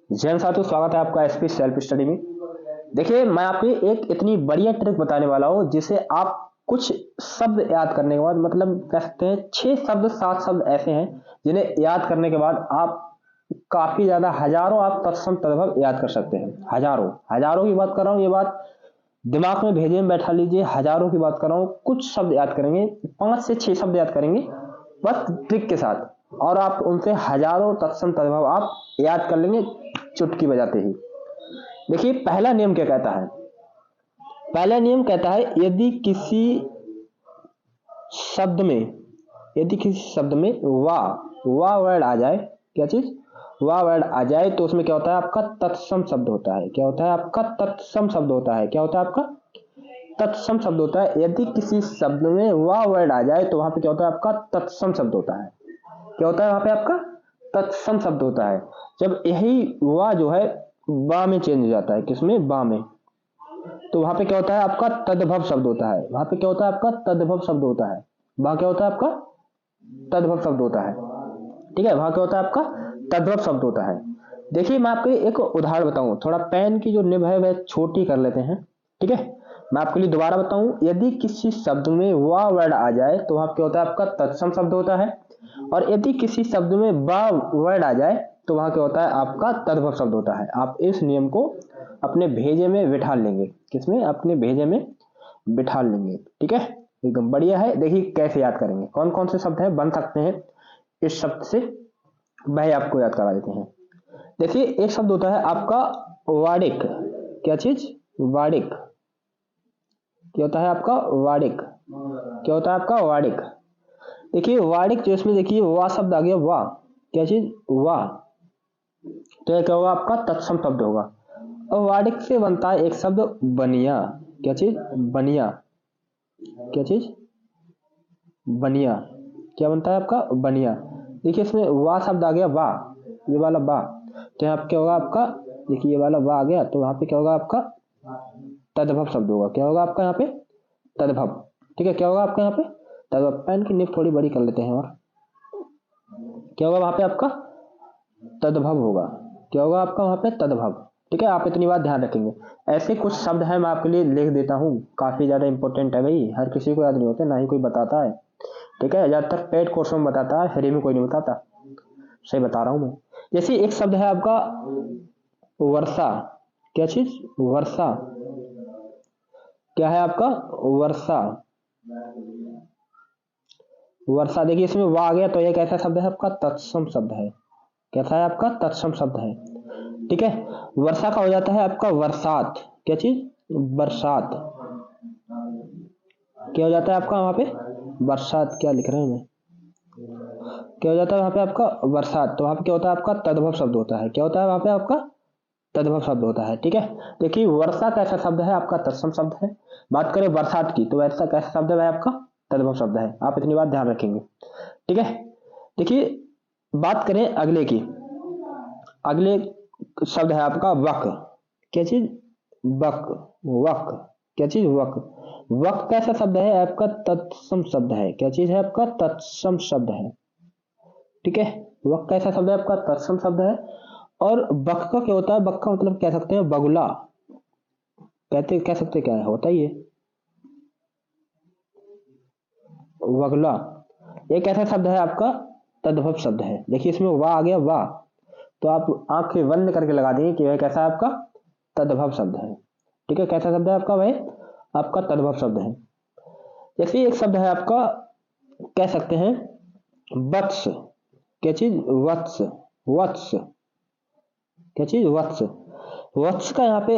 जय हिंद साथियों, स्वागत है आपका एसपी सेल्फ स्टडी में। देखिए, मैं आपको एक इतनी बढ़िया ट्रिक बताने वाला हूं जिसे आप कुछ शब्द याद करने के बाद, मतलब कह सकते हैं 6 शब्द 7 शब्द ऐसे हैं जिन्हें याद करने के बाद आप काफी ज्यादा हजारों आप तत्सम तद्भव याद कर सकते हैं। हजारों हजारों की बात कर रहा हूँ, ये बात दिमाग में भेजे में बैठा लीजिए। हजारों की बात कर रहा हूँ, कुछ शब्द याद करेंगे, 5 से 6 शब्द याद करेंगे बस ट्रिक के साथ, और आप उनसे हजारों तत्सम तद्भव आप याद कर लेंगे चुटकी बजाते ही। देखिए, पहला नियम क्या कहता है? पहला नियम कहता है, शब्द में यदि किसी शब्द में वाह वर्ड आ जाए, क्या चीज वाह वर्ड आ जाए, तो उसमें क्या होता है? आपका तत्सम शब्द होता है। क्या होता है? आपका तत्सम शब्द होता है। क्या होता है? आपका तत्सम शब्द होता है। यदि किसी शब्द में वाह वर्ड आ जाए तो वहां पे क्या होता है? आपका तत्सम शब्द होता है। क्या होता है? वहां पे आपका तत्सम शब्द होता है। जब यही वाह जो है बा में चेंज हो जाता है, किसमें? बा में, तो वहां पे क्या होता है? आपका तद्भव शब्द होता है। वहां पे क्या होता है? आपका तद्भव शब्द होता है। वहां क्या होता है? आपका तद्भव शब्द होता है। ठीक है, वहां क्या होता है? आपका तद्भव शब्द होता है। देखिए, मैं आपको एक उदाहरण बताऊं, थोड़ा पेन की जो निब है वह छोटी कर लेते हैं। ठीक है, मैं आपके लिए दोबारा बताऊं, यदि किसी शब्द में वाह वर्ड आ जाए तो वहां क्या होता है? आपका तत्सम शब्द होता है। और यदि किसी शब्द में बा वर्ड आ जाए तो वहां क्या होता है? आपका तद्भव शब्द होता है। आप इस नियम को अपने भेजे में बिठा लेंगे। किसमें? अपने भेजे में बिठा लेंगे। ठीक है, एकदम बढ़िया है। देखिए कैसे याद करेंगे, कौन कौन से शब्द हैं बन सकते हैं इस शब्द से, वह आपको याद करा देते हैं। देखिए, एक शब्द होता है आपका वाडिक। क्या चीज? वाडिक। क्या होता है आपका? वाडिक। क्या होता है आपका? वाडिक। देखिए, वाडिक जो इसमें देखिए वाह शब्द आ गया, वाह। क्या चीज? वाह। तो यह क्या होगा? आपका तत्सम शब्द होगा। और वाडिक से बनता है एक शब्द बनिया। क्या चीज? बनिया। क्या चीज? बनिया। क्या बनता है आपका? बनिया। देखिए, इसमें वाह शब्द आ गया, वाह, ये वाला वाह, तो यहाँ पे क्या होगा आपका? देखिए, ये वाला वाह आ गया, तो वहां पे क्या होगा आपका? तद्भव शब्द होगा। क्या होगा आपका यहाँ पे? तद्भव। ठीक है, क्या होगा आपका यहाँ पे? तद्भव। पेन की निब थोड़ी बड़ी कर लेते हैं, और क्या होगा वहां पे? आपका तद्भव होगा। क्या होगा आपका वहां पे? तद्भव। ठीक है, आप इतनी बात ध्यान रखेंगे। ऐसे कुछ शब्द हैं, मैं आपके लिए लिख देता हूँ, काफी ज्यादा इंपॉर्टेंट है भाई, हर किसी को याद नहीं होते, ना ही कोई बताता है। ठीक है, ज्यादातर पेड कोर्स में बताता है, फ्री में कोई नहीं बताता। सही बता रहा हूँ मैं। जैसे एक शब्द है आपका वर्षा। क्या चीज? वर्षा। क्या है आपका? वर्षा। वर्षा। देखिए, इसमें वाह आ गया, तो ये कैसा शब्द है? आपका तत्सम शब्द है। कैसा है? आपका तत्सम शब्द है। ठीक है, वर्षा का हो जाता है आपका वर्षात। क्या चीज? बरसात। क्या हो जाता है आपका वहां पे? बरसात। क्या लिख रहे हैं मैं? क्या हो जाता है वहां पे आपका? बरसात। तो वहां पे क्या होता है? आपका तद्भव शब्द होता है। क्या होता है वहां पे? आपका तद्भव शब्द होता है। ठीक है, देखिए, वर्षा कैसा शब्द है? आपका तत्सम शब्द है। बात करें बरसात की, तो वर्षा कैसा शब्द है? आपका तद्भव शब्द है। आप इतनी बात ध्यान रखेंगे। ठीक है, देखिए, बात करें अगले की। अगले शब्द है आपका वक। क्या चीज? वक। वक। क्या चीज? वक। वक कैसा शब्द है? आपका तत्सम शब्द है। क्या चीज है? आपका तत्सम शब्द है। ठीक है, वक कैसा शब्द है? आपका तत्सम शब्द है। और बक का क्या होता है? बक का मतलब कह सकते हैं बगुला। कह सकते क्या है? होता ही है बगुला। एक ऐसा शब्द है आपका तद्भव शब्द है। देखिए, इसमें वाह आ गया, वाह, तो आप आंखें बंद करके लगा देंगे कि वह कैसा है? आपका तद्भव शब्द है। ठीक है, कैसा शब्द है आपका? वह आपका तद्भव शब्द है। जैसे एक शब्द है आपका, कह सकते हैं वत्स। क्या चीज? वत्स। वत्स। क्या चीज? वत्स। वत्स का यहाँ पे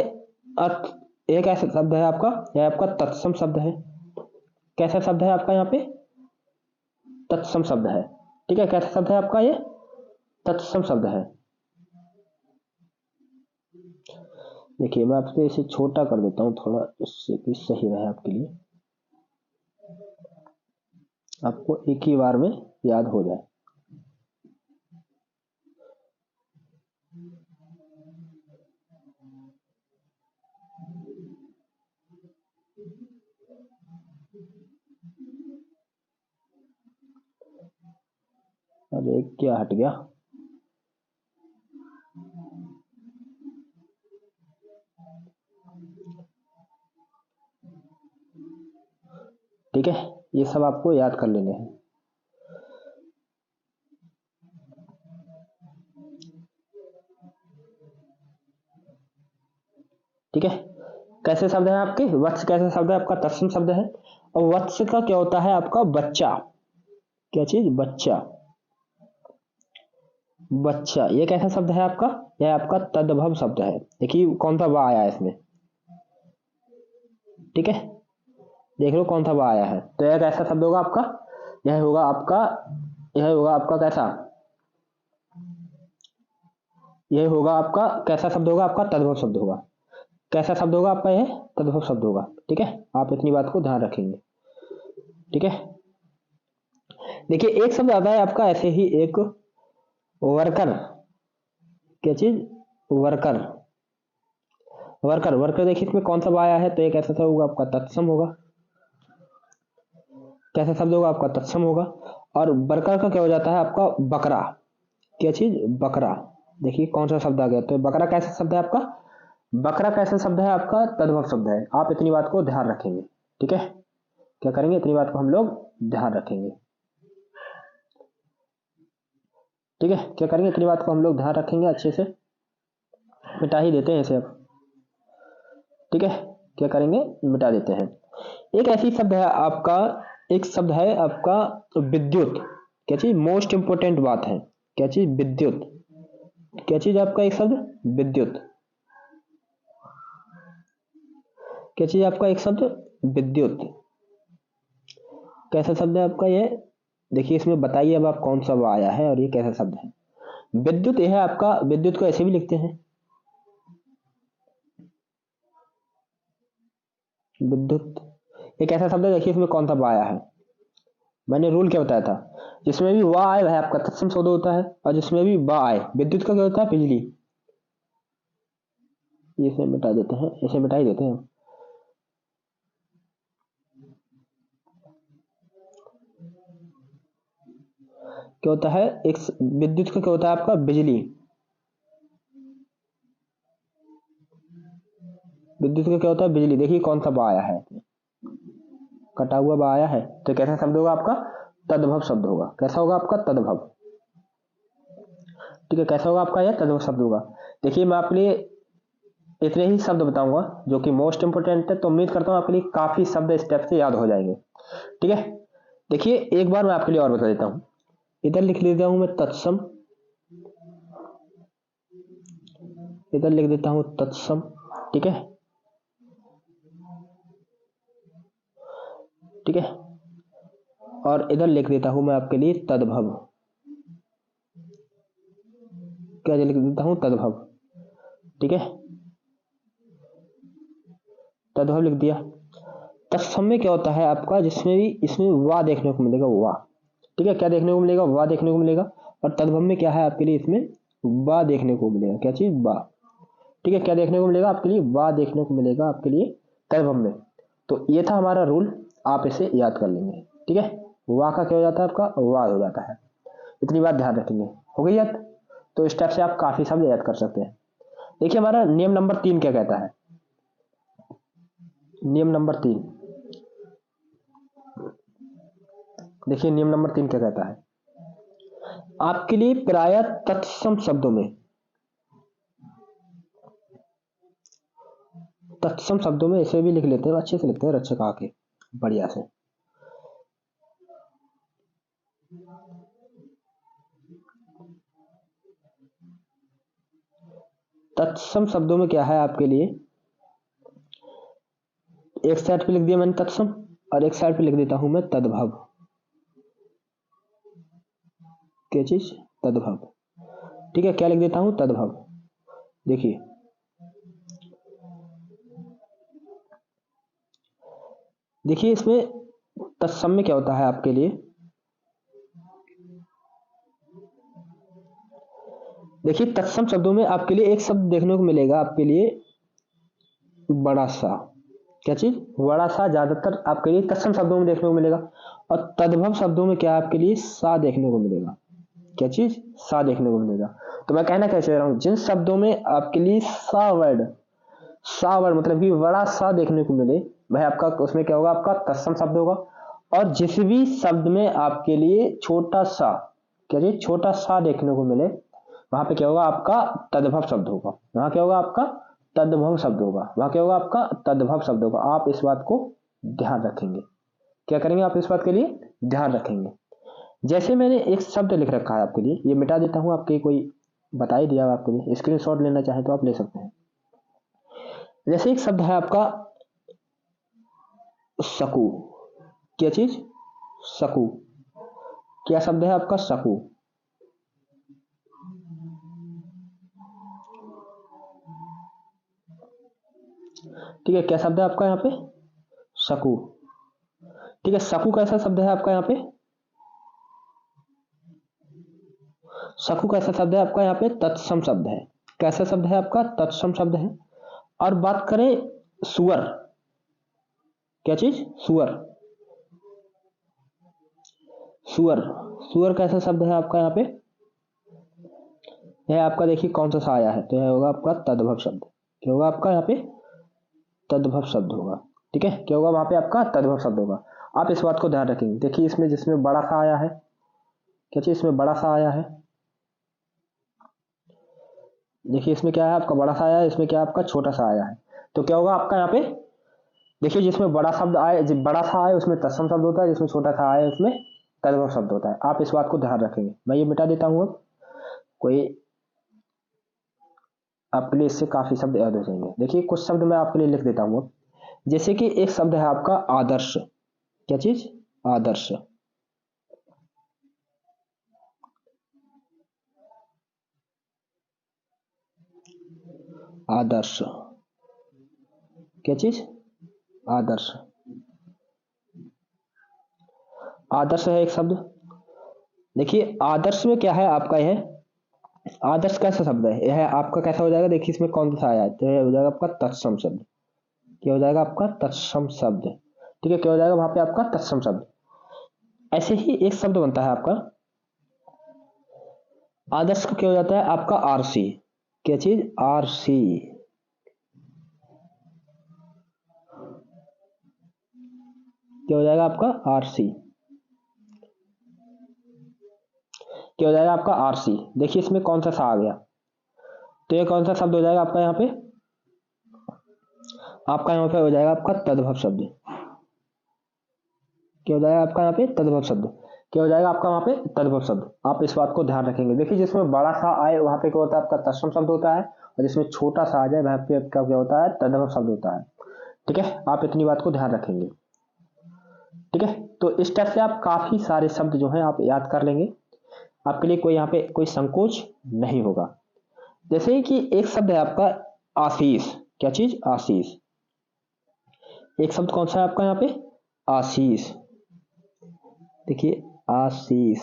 अर्थ, एक ऐसा शब्द है आपका, यह आपका तत्सम शब्द है। कैसा शब्द है आपका यहाँ पे? तत्सम शब्द है। ठीक है, कैसा शब्द है आपका? ये तत्सम शब्द है। देखिए, मैं आपसे इसे छोटा कर देता हूँ थोड़ा, इससे कि सही रहे आपके लिए, आपको एक ही बार में याद हो जाए। अरे क्या हट गया? ठीक है, ये सब आपको याद कर लेने हैं। ठीक है, कैसे शब्द है आपके? वत्स कैसे शब्द है आपका? तत्सम शब्द है। और वत्स का क्या होता है आपका? बच्चा। क्या चीज? बच्चा। बच्चा ये कैसा शब्द है आपका? यह आपका तद्भव शब्द है। देखिए कौन सा वा आया है इसमें। ठीक है, देख लो कौन सा वा आया है। तो यह कैसा शब्द होगा आपका? यह होगा आपका, यह होगा आपका कैसा? यह होगा आपका कैसा शब्द होगा आपका? तद्भव शब्द होगा। कैसा शब्द होगा आपका? यह तद्भव शब्द होगा। ठीक है, आप इतनी बात को ध्यान रखेंगे। ठीक है, देखिए एक शब्द आता है आपका ऐसे ही, एक वर्कर। क्या चीज? वर्कर। वर्कर, वर्कर देखिए इसमें कौन सा वा आया है, तो एक ऐसा सा होगा आपका तत्सम होगा। कैसा शब्द होगा आपका? तत्सम होगा। और वर्कर का क्या हो जाता है आपका? बकरा। क्या चीज? बकरा। देखिए कौन सा शब्द आ गया, तो बकरा कैसा शब्द है आपका? बकरा कैसा शब्द है आपका? तद्भव शब्द है। आप इतनी बात को ध्यान रखेंगे। ठीक है, क्या करेंगे? इतनी बात को हम लोग ध्यान रखेंगे। ठीक है, क्या करेंगे? इतनी बात को हम लोग ध्यान रखेंगे अच्छे से। मिटा ही देते हैं इसे अब। ठीक है, क्या करेंगे? मिटा देते हैं। एक ऐसी शब्द है आपका, एक शब्द है आपका विद्युत। क्या चीज? मोस्ट इंपोर्टेंट बात है। क्या चीज? विद्युत। क्या चीज आपका? एक शब्द विद्युत। क्या चीज आपका? एक शब्द विद्युत। कैसा शब्द है आपका ये? देखिए इसमें बताइए अब आप कौन सा आया है और ये कैसा शब्द है? विद्युत यह है आपका। विद्युत को ऐसे भी लिखते हैं, विद्युत। एक ऐसा शब्द है, देखिए इसमें कौन सा आया है। मैंने रूल क्या बताया था? जिसमें भी वा आए वह आपका तत्सम शब्द होता है, और जिसमें भी वा आए, विद्युत का क्या होता है? बिजली। इसे मिटा देते हैं, इसे मिटा ही देते हैं। क्या होता है? एक विद्युत का क्या होता है आपका? बिजली। विद्युत का क्या होता है? बिजली। देखिए कौन सा बा आया है, कटा हुआ बा आया है, तो कैसा शब्द होगा आपका? तद्भव शब्द होगा। कैसा होगा आपका? तद्भव। ठीक है, कैसा होगा आपका? यह तद्भव शब्द होगा। देखिए मैं आपके लिए इतने ही शब्द बताऊंगा जो कि मोस्ट इंपोर्टेंट है, तो उम्मीद करता हूं आपके लिए काफी शब्द स्टेप से याद हो जाएंगे। ठीक है, देखिए एक बार मैं आपके लिए और बता देता हूं। इधर लिख लेता हूं मैं तत्सम, इधर लिख देता हूं तत्सम। ठीक है, ठीक है, और इधर लिख देता हूं मैं आपके लिए तद्भव। क्या लिख देता हूं? तद्भव। ठीक है, तद्भव लिख दिया। तत्सम में क्या होता है आपका? जिसमें भी इसमें वा देखने को मिलेगा, वा। ठीक है, क्या देखने को मिलेगा? वा देखने को मिलेगा। और तद्भव में क्या है आपके लिए? इसमें वा देखने को मिलेगा। क्या चीज? वा। ठीक है, क्या देखने को मिलेगा आपके लिए? वा देखने को मिलेगा आपके लिए तद्भव में। तो ये था हमारा रूल, आप इसे याद कर लेंगे। ठीक है, वा का क्या हो जाता है आपका? वा हो जाता है। इतनी बात ध्यान रखेंगे। हो गई याद? तो इस टाइप से आप काफी शब्द याद कर सकते हैं। देखिए हमारा नियम नंबर 3 क्या कहता है? नियम नंबर 3, देखिए नियम नंबर 3 क्या कहता है आपके लिए? प्रायः तत्सम शब्दों में, तत्सम शब्दों में इसे भी लिख लेते हैं, अच्छे से लिखते हैं, रक्षक आके बढ़िया से। तत्सम शब्दों में क्या है आपके लिए? एक साइड पे लिख दिया मैंने तत्सम, और एक साइड पे लिख देता हूं मैं तद्भव। क्या चीज? तद्भव। ठीक है, क्या लिख देता हूं? तद्भव। देखिए देखिए इसमें तत्सम में क्या होता है आपके लिए? देखिए तत्सम शब्दों में आपके लिए एक शब्द देखने को मिलेगा आपके लिए, बड़ा सा। क्या चीज? बड़ा सा ज्यादातर आपके लिए तत्सम शब्दों में देखने को मिलेगा। और तद्भव शब्दों में क्या आपके लिए? सा देखने को मिलेगा। क्या चीज? सा देखने को मिलेगा। तो मैं कहना क्या चाह रहा हूं, जिन शब्दों में आपके लिए सा वर्ड, सा वर्ड मतलब कि बड़ा सा देखने को मिले, वह आपका उसमें क्या होगा? आपका तत्सम शब्द होगा। और जिस भी शब्द में आपके लिए छोटा सा, क्या जी, छोटा सा देखने को मिले, वहां पे क्या होगा, आपका तद्भव शब्द होगा। वहां क्या होगा, आपका तद्भव शब्द होगा। वहां क्या होगा, आपका तद्भव शब्द होगा। आप इस बात को ध्यान रखेंगे। क्या करेंगे, आप इस बात के लिए ध्यान रखेंगे। जैसे मैंने एक शब्द लिख रखा है आपके लिए, ये मिटा देता हूं, आपके कोई बता ही दिया आपके लिए, स्क्रीनशॉट लेना चाहे तो आप ले सकते हैं। जैसे एक शब्द है आपका सकू। क्या चीज, सकू। क्या शब्द है आपका, सकू। ठीक है, क्या शब्द है आपका यहाँ पे, सकू। ठीक है, सकू कैसा शब्द है आपका यहाँ पे, सकू कैसा शब्द है आपका यहाँ पे, तत्सम शब्द है। कैसा शब्द है आपका, तत्सम शब्द है। और बात करें सुअर, क्या चीज, सुअर। सुअर, सुअर कैसा शब्द है आपका यहाँ पे, यह आपका देखिए कौन सा सा आया है, तो यह होगा आपका तद्भव शब्द। क्या होगा आपका यहाँ पे, तद्भव शब्द होगा। ठीक है, क्या होगा वहां पे, आपका तद्भव शब्द होगा। आप इस बात को ध्यान रखेंगे। देखिए इसमें जिसमें बड़ा सा आया है, क्या चीज, इसमें बड़ा सा आया है। देखिए इसमें क्या है, आपका बड़ा सा आया है, इसमें क्या है, आपका छोटा सा आया है। तो क्या होगा आपका यहाँ पे, देखिए जिसमें बड़ा शब्द आए, बड़ा सा आए उसमें तत्सम शब्द होता है, जिसमें छोटा सा आए उसमें तद्भव शब्द होता है। आप इस बात को ध्यान रखेंगे। मैं ये मिटा देता हूँ, अब कोई आपके लिए इससे काफी शब्द याद हो जाएंगे। देखिए कुछ शब्द मैं आपके लिए लिख देता हूँ अब। जैसे कि एक शब्द है आपका आदर्श। क्या चीज, आदर्श। आदर्श, क्या चीज, आदर्श। आदर्श है एक शब्द। देखिए आदर्श में क्या है आपका, यह आदर्श कैसा शब्द है, यह आपका कैसा हो जाएगा, देखिए इसमें कौन सा आया है, तो यह हो जाएगा आपका तत्सम शब्द। क्या हो जाएगा आपका, तत्सम शब्द। ठीक है, क्या हो जाएगा वहां पे आपका तत्सम शब्द। ऐसे ही एक शब्द बनता है आपका आदर्श का, क्या हो जाता है आपका आरसी। क्या चीज, आरसी। क्या हो जाएगा आपका, आरसी। क्या हो जाएगा आपका, आरसी। देखिए इसमें कौन सा आ गया, तो ये कौन सा शब्द हो जाएगा आपका यहाँ पे, आपका यहाँ पे हो जाएगा आपका तद्भव शब्द। क्या हो जाएगा आपका यहाँ पे, तद्भव शब्द। क्या हो जाएगा आपका वहां पे, तद्भव शब्द। आप इस बात को ध्यान रखेंगे। देखिए जिसमें बड़ा सा आए वहां पे क्या होता है, आपका तत्सम शब्द होता है, और जिसमें छोटा सा आ जाए वहां पे क्या क्या होता है, तद्भव शब्द होता है। ठीक है, आप इतनी बात को ध्यान रखेंगे। ठीक है, तो इस टाइप से आप काफी सारे शब्द जो है आप याद कर लेंगे। आपके लिए कोई यहाँ पे कोई संकोच नहीं होगा। जैसे कि एक शब्द है आपका आशीष। क्या चीज, आशीष। एक शब्द कौन सा है आपका यहाँ पे, आशीष। देखिए आशीष,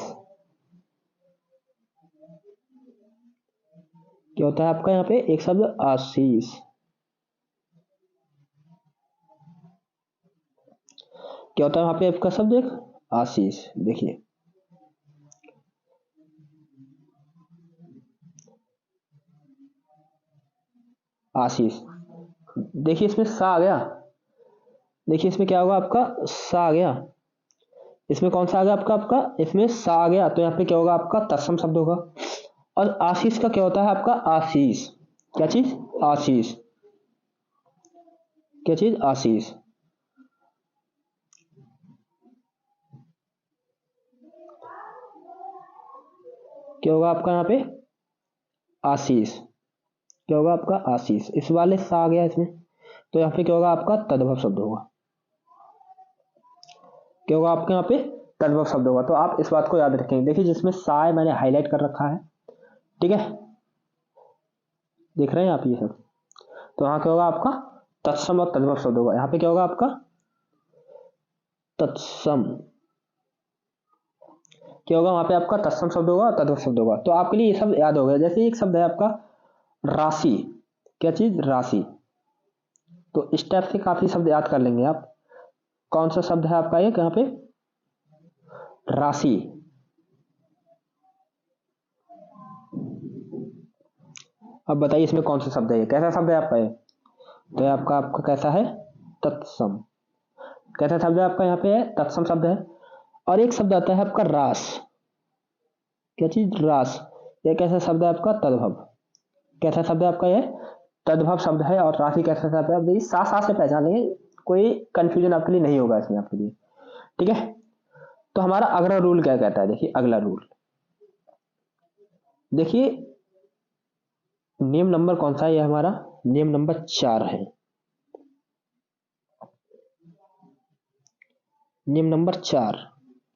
क्या होता है आपका यहाँ पे, एक शब्द आशीष। क्या होता है वहां पे आपका शब्द, एक आशीष। देखिए आशीष। देखिए इसमें सा आ गया। देखिए इसमें क्या होगा आपका, सा आ गया। इसमें कौन सा आ गया आपका, इसमें सा आ गया, तो यहाँ पे क्या होगा आपका, तत्सम शब्द होगा। और आशीष का क्या होता है आपका, आशीष। क्या चीज, आशीष। क्या चीज, आशीष। क्या होगा आपका यहाँ पे, आशीष। क्या होगा आपका, आशीष। इस वाले सा आ गया इसमें, तो यहाँ पे क्या होगा आपका, तद्भव शब्द होगा। क्या होगा आपके यहाँ पे, तद्भव शब्द होगा। तो आप इस बात को याद रखेंगे। देखिए जिसमें सा है मैंने हाईलाइट कर रखा है। ठीक है, देख रहे हैं आप ये सब, तो यहाँ क्या होगा आपका, तत्सम और तद्भव शब्द होगा। यहाँ पे क्या होगा आपका, तत्सम। क्या होगा वहां पे आपका, तत्सम शब्द होगा, तद्भव शब्द होगा। तो आपके लिए ये सब याद हो गया। जैसे एक शब्द है आपका राशि। क्या चीज, राशि। तो इस टाइप से काफी शब्द याद कर लेंगे आप। कौन सा शब्द है आपका एक यहाँ पे, राशि। अब बताइए इसमें कौन सा शब्द है, ये कैसा शब्द है आपका ये, तो ये आपका आपका कैसा है, तत्सम। कैसा शब्द है आपका यहाँ पे है, तत्सम शब्द है। और एक शब्द आता है आपका रास, क्या चीज, रास। ये कैसा शब्द है आपका, तद्भव। कैसा शब्द है आपका ये, तद्भव शब्द है। और राशि कैसा शब्द है, आप देखिए साथ साथ से पहचानेंगे, कोई कंफ्यूजन आपके लिए नहीं होगा इसमें आपके लिए, ठीक है। तो हमारा अगला रूल क्या कहता है, देखिए अगला रूल, देखिए नियम नंबर कौन सा है, ये हमारा नियम नंबर 4 है। नियम नंबर 4,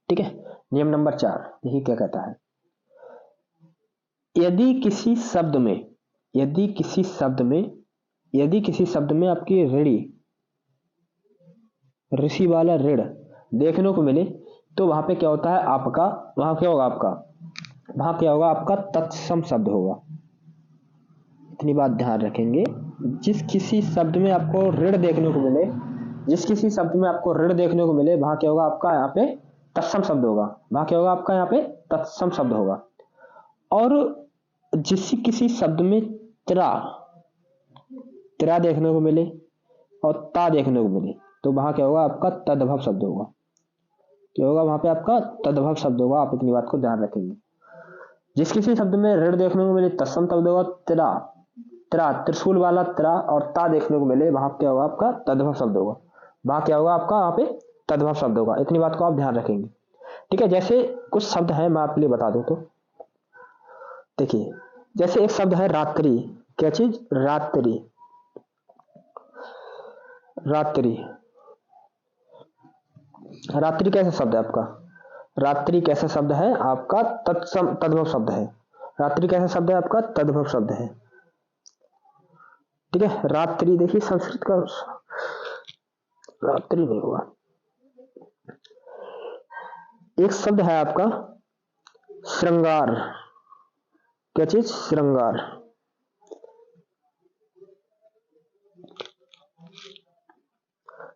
ठीक है। नियम नंबर 4 देखिए क्या कहता है, यदि किसी शब्द में, यदि किसी शब्द में, यदि किसी शब्द में आपकी ऋणी, ऋषि वाला ऋण देखने को मिले, तो वहां पे क्या होता है आपका, वहां क्या होगा आपका, वहां क्या होगा आपका, तत्सम शब्द होगा। इतनी बात ध्यान रखेंगे, जिस किसी शब्द में आपको ऋण देखने को मिले, जिस किसी शब्द में आपको ऋण देखने को मिले, वहां क्या होगा आपका, यहाँ पे तत्सम शब्द होगा। वहां क्या होगा आपका, यहाँ पे तत्सम शब्द होगा। और जिस किसी शब्द में त्रा, त्रा देखने को मिले और ता देखने को मिले, तो वहां क्या होगा आपका, तद्भव शब्द होगा। क्या होगा वहां पे आपका, तद्भव शब्द होगा। आप इतनी बात को ध्यान रखेंगे, जिस किसी शब्द में ऋण देखने को मिले तत्सम शब्द होगा। त्रा, त्रा त्रिशूल वाला त्रा, और ता देखने को मिले, वहां क्या होगा आपका, तद्भव शब्द होगा। वहां क्या होगा आपका, वहां पे तद्भव शब्द होगा। इतनी बात को आप ध्यान रखेंगे, ठीक है। जैसे कुछ शब्द है, मैं आपके लिए बता दूं तो देखिए, जैसे एक शब्द है रात्रि, क्या चीज, रात्रि, रात्रि। रात्रि कैसा शब्द है आपका, रात्रि कैसा शब्द है आपका, तत्सम तद्भव शब्द है। रात्रि कैसा शब्द है आपका, तद्भव शब्द है, ठीक है। रात्रि देखिए संस्कृत का, रात्रि नहीं हुआ। एक शब्द है आपका श्रृंगार, क्या चीज, श्रृंगार।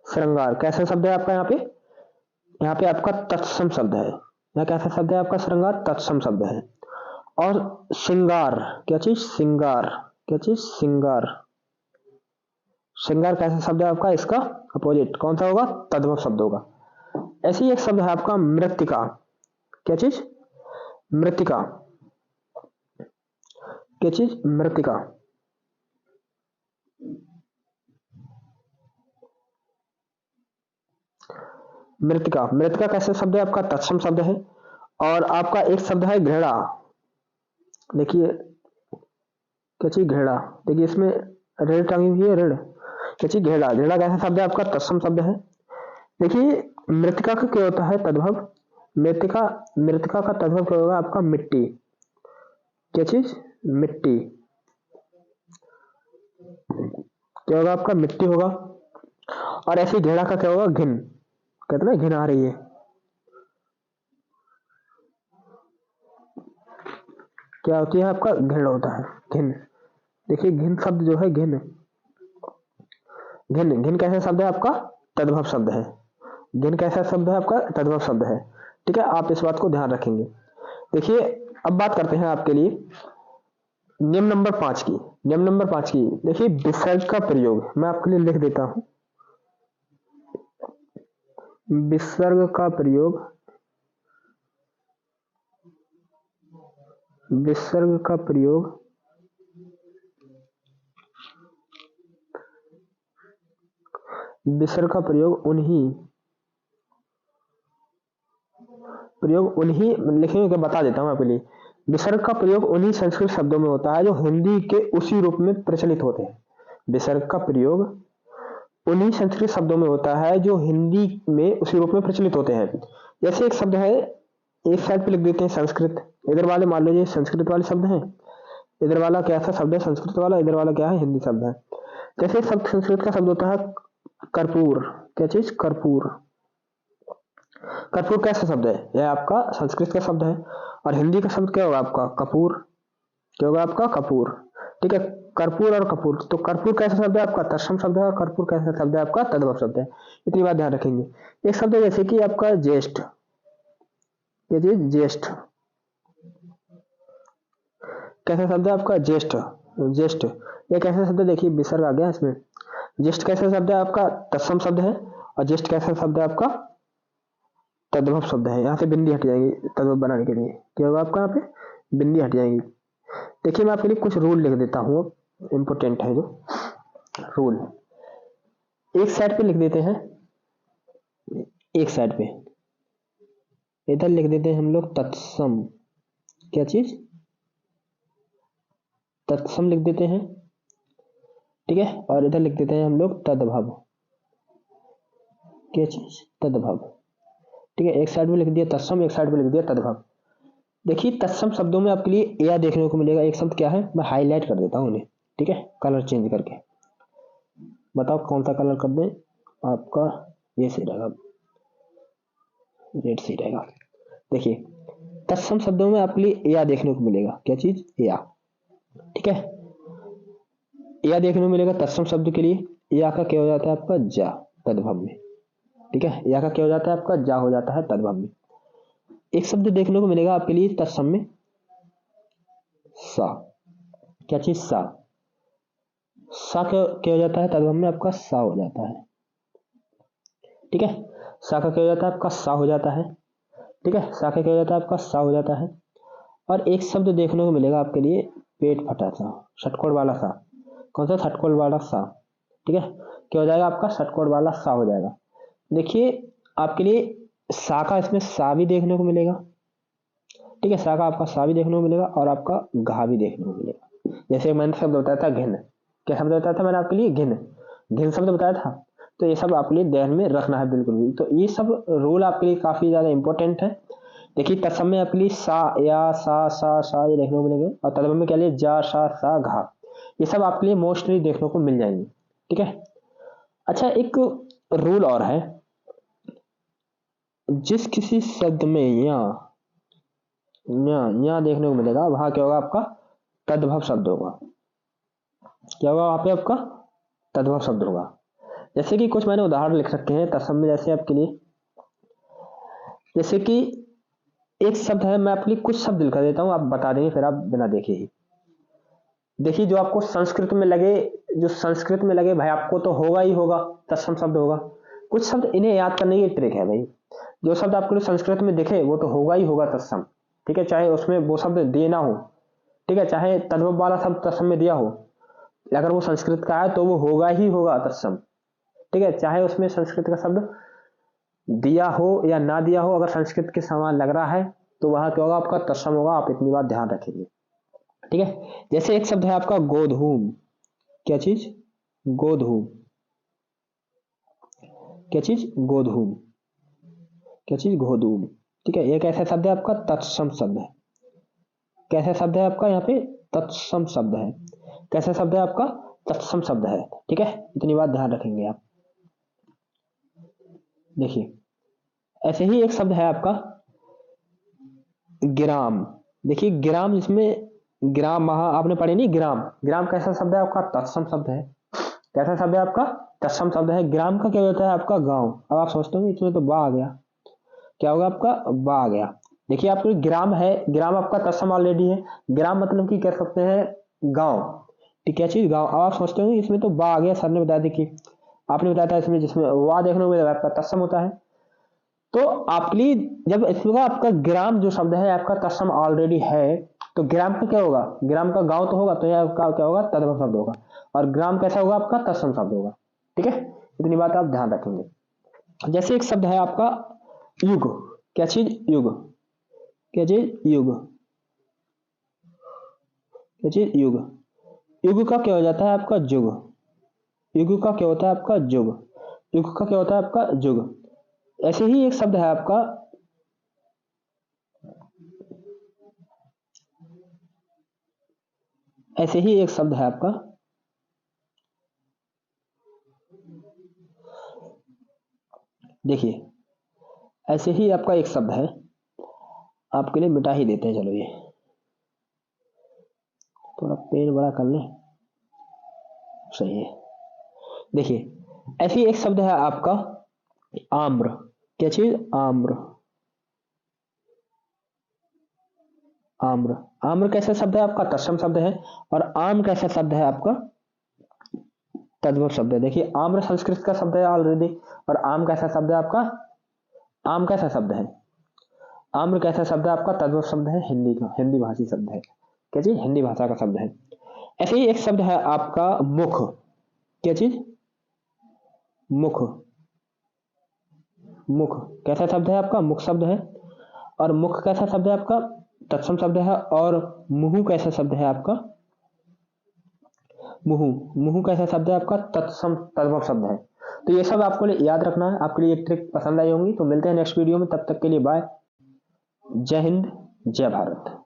श्रृंगार कैसा शब्द है आपका, यहाँ पे, यहाँ पे आपका तत्सम शब्द है। यहाँ कैसा शब्द है आपका, श्रृंगार, तत्सम शब्द है। और श्रृंगार, क्या चीज, श्रृंगार, क्या चीज, श्रृंगार। श्रृंगार कैसा शब्द है आपका, इसका अपोजिट कौन सा होगा, तद्भव शब्द होगा। ऐसे ही एक शब्द है आपका मृत्तिका, क्या चीज, मृत्तिका, क्या चीज, मृत्तिका। मृत्तिका, मृत्तिका कैसा शब्द है आपका, तत्सम शब्द है। और आपका एक शब्द है घृणा, देखिए क्या चीज, घृणा। देखिए इसमें ऋण टांगी हुई है, ऋण, क्या चीज, घृणा। घृणा कैसा शब्द है आपका, तत्सम शब्द है। देखिए मृत्तिका का क्या होता है, तद्भव। मृत्तिका, मृत्तिका का तद्भव क्या होगा आपका, मिट्टी, क्या चीज, मिट्टी। क्या होगा आपका, मिट्टी होगा। और ऐसी घृणा का क्या होगा, घिन। कहते ना घिन आ रही है, क्या होती है आपका, घृण होता है, घिन। देखिए घिन शब्द जो है, घिन, घिन, घिन कैसा शब्द है आपका, तद्भव शब्द है। घिन कैसा शब्द है आपका, तद्भव शब्द है, ठीक है। आप इस बात को ध्यान रखेंगे। देखिए अब बात करते हैं आपके लिए नियम नंबर 5 की। नियम नंबर 5 की देखिए, विसर्ग का प्रयोग, मैं आपके लिए लिख देता हूं। विसर्ग का प्रयोग, विसर्ग का प्रयोग, विसर्ग का प्रयोग उन्हीं लिखेंगे कि बता देता हूं आपके लिए। विसर्ग का प्रयोग उन्हीं संस्कृत शब्दों में होता है जो हिंदी के उसी रूप में प्रचलित होते हैं। विसर्ग का प्रयोग उन्हीं संस्कृत शब्दों में होता है जो हिंदी में उसी रूप में प्रचलित होते हैं। जैसे एक शब्द है, एक साइड पे लिख देते हैं संस्कृत, इधर वाले मान लीजिए संस्कृत वाले शब्द हैं, इधर वाला क्या सा शब्द है, संस्कृत वाला, इधर वाला क्या है, हिंदी शब्द है। जैसे शब्द संस्कृत का शब्द होता है कर्पूर, क्या चीज, कर्पूर। कर्पूर कैसा शब्द है, यह आपका संस्कृत का शब्द है। और हिंदी का शब्द क्या होगा आपका, कपूर। क्या होगा आपका, कपूर, ठीक है। कर्पूर और कपूर, तो कर्पूर कैसा शब्द है आपका, तत्सम शब्द है। और कर्पूर कैसा शब्द है आपका, तद्भव शब्द है। इतनी बात ध्यान रखेंगे। एक शब्द है जैसे कि आपका ज्येष्ठ, ये चीज, ज्येष्ठ कैसा शब्द है आपका, ज्येष्ठ, ज्येष्ठ। ये कैसा शब्द है, देखिए विसर्ग आ गया इसमें। ज्येष्ठ कैसा शब्द है आपका, तत्सम शब्द है। और जस्ट कैसा शब्द है आपका? तद्भव शब्द है। यहाँ से बिंदी हट जाएगी तद्भव बनाने के लिए। क्या होगा आपका? यहाँ पे बिंदी हट जाएंगी। देखिए मैं आपके लिए कुछ रूल लिख देता हूँ, इंपोर्टेंट है जो रूल। एक साइड पे लिख देते हैं, एक साइड पे इधर लिख देते हैं हम लोग तत्सम। क्या चीज? तत्सम लिख देते हैं, ठीक है। और इधर लिख देते हैं हम लोग तद्भव। क्या चीज? तद्भव, ठीक है। एक साइड में लिख दिया तत्सम, एक साइड में लिख दिया तद्भव। देखिए तत्सम शब्दों में आपके लिए या देखने को मिलेगा। एक शब्द क्या है, मैं हाईलाइट कर देता हूँ उन्हें, ठीक है, कलर चेंज करके। बताओ कौन सा कलर कर दें आपका? ये सही रहेगा, रेड सही रहेगा। देखिए तत्सम शब्दों में आपके लिए या देखने को मिलेगा। क्या चीज? या, ठीक है। या देखने को मिलेगा तत्सम शब्द के लिए। या का क्या हो जाता है आपका? जा, तद्भव में, ठीक है। या का क्या हो जाता है आपका? जा हो जाता है तद्भव में। एक शब्द देखने को मिलेगा आपके लिए तत्सम में, सा। क्या चीज? सा। सा क्या हो जाता है तद्भव में आपका? सा हो जाता है, ठीक है। सा का क्या हो जाता है आपका? सा हो जाता है, ठीक है। सा का क्या हो जाता है आपका? सा हो जाता है। और एक शब्द देखने को मिलेगा आपके लिए पेट फटा सा, षटकोण वाला सा। कौन सा? षटकोण वाला सा, ठीक है। क्या हो जाएगा आपका? षटकोण वाला सा हो जाएगा। देखिए आपके लिए सा का इसमें सा भी देखने को मिलेगा, ठीक है। सा का आपका सा भी देखने को मिलेगा और आपका घा भी देखने को मिलेगा। जैसे मैंने शब्द बताया था घिन। क्या शब्द बताया था मैंने आपके लिए? घिन। घिन शब्द बताया था। तो ये सब आपके लिए ध्यान में रखना है बिल्कुल भी। तो ये सब रूल आपके लिए काफी ज्यादा इंपॉर्टेंट है। देखिए तत्सम में आपके लिए सा, या, सा ये देखने को मिलेंगे। और तद्भव में क्या लिए? जा, सा, घा। ये सब आपके लिए मोस्टली देखने को मिल जाएंगे, ठीक है। अच्छा एक रूल और है, जिस किसी शब्द में या देखने को मिलेगा वहां क्या होगा आपका? तद्भव शब्द होगा। क्या होगा वहां पे आपका? तद्भव शब्द होगा। जैसे कि कुछ मैंने उदाहरण लिख रखे हैं तत्सम में, जैसे आपके लिए, जैसे कि एक शब्द है, मैं आपके लिए कुछ शब्द लिख देता हूं, आप बता देंगे फिर आप बिना देखे ही। देखिए जो आपको संस्कृत में लगे, जो संस्कृत में लगे भाई आपको तो होगा ही होगा, तत्सम शब्द होगा। कुछ शब्द इन्हें याद करने की ट्रिक है भाई। जो शब्द आपको संस्कृत में दिखे वो तो होगा ही होगा तत्सम, ठीक है। चाहे उसमें वो शब्द दिए ना हो, ठीक है, चाहे तद्भव वाला शब्द तत्सम में दिया हो, अगर वो संस्कृत का है तो वो होगा ही होगा तत्सम, ठीक है। चाहे उसमें संस्कृत का शब्द दिया हो या ना दिया हो, अगर संस्कृत के समान लग रहा है तो वहां क्या होगा आपका? तत्सम होगा। आप इतनी बात ध्यान रखेंगे, ठीक है। जैसे एक शब्द है आपका गोधूम। क्या चीज? गोधूम। क्या चीज? गोधूम। क्या चीज? गोधूम, ठीक है। एक ऐसा शब्द है आपका तत्सम शब्द है। कैसा शब्द है आपका? यहाँ पे तत्सम शब्द है। कैसा शब्द है आपका? तत्सम शब्द है, ठीक है। इतनी बात ध्यान रखेंगे आप। देखिए ऐसे ही एक शब्द है आपका ग्राम। देखिए ग्राम, जिसमें ग्राम महा आपने पढ़े नहीं? ग्राम, ग्राम कैसा शब्द है आपका? तत्सम शब्द है। कैसा शब्द है आपका? तत्सम शब्द है। ग्राम का क्या होता है आपका? गांव। अब आप सोचते होंगे इसमें तो बा आ गया। क्या होगा आपका? बा आ गया। देखिए आपको ग्राम है, ग्राम आपका तत्सम ऑलरेडी है। ग्राम मतलब कि कह सकते हैं गांव, ठीक है चीज? गांव। अब आप सोचते होंगे इसमें तो बा आ गया, सर ने बताया। देखिए आपने बताया था इसमें, जिसमें वाह देखने को मिलेगा आपका तत्सम होता है। तो आपके लिए जब इसमें आपका ग्राम जो शब्द है आपका तत्सम ऑलरेडी है, तो ग्राम का क्या होगा? ग्राम का गांव तो होगा, तो यह आपका क्या होगा? तद्भव शब्द होगा। और ग्राम कैसा होगा आपका? तत्सम शब्द होगा, ठीक है। इतनी बात आप ध्यान रखेंगे। जैसे एक शब्द है आपका युग। क्या चीज? युग। क्या चीज? युग। क्या चीज? युग। युग का क्या हो जाता है आपका? जुग। युग का क्या होता है आपका? जुग। युग का क्या होता है आपका? जुग। ऐसे ही एक शब्द है आपका, ऐसे ही एक शब्द है आपका, देखिए ऐसे ही आपका एक शब्द है, आपके लिए मिटा ही देते हैं। चलो ये थोड़ा पेन बड़ा कर ले, सही है। देखिए ऐसे ही एक शब्द है आपका आम्र। क्या चीज? आम्र। आम्र। आम्र कैसा शब्द है आपका? तत्सम शब्द है। और आम कैसा शब्द है आपका? तद्भव शब्द है। देखिए आम्र संस्कृत का शब्द है ऑलरेडी, और आम कैसा शब्द है आपका, आम कैसा शब्द है, आम्र कैसा शब्द है आपका, तद्भव शब्द है, हिंदी का, हिंदी भाषी शब्द है, क्या चीज, हिंदी भाषा का शब्द है। ऐसे ही एक शब्द है आपका मुख, क्या चीज, मुख, मुख कैसा शब्द है आपका, मुख शब्द है। और मुख कैसा शब्द है आपका, तत्सम शब्द है। और मुहु कैसा शब्द है आपका, मुहु, मुहु कैसा शब्द है आपका, तत्सम तद्भव शब्द है। तो ये सब आपको याद रखना है। आपके लिए एक ट्रिक पसंद आई होंगी। तो मिलते हैं नेक्स्ट वीडियो में, तब तक के लिए बाय, जय हिंद, जय भारत।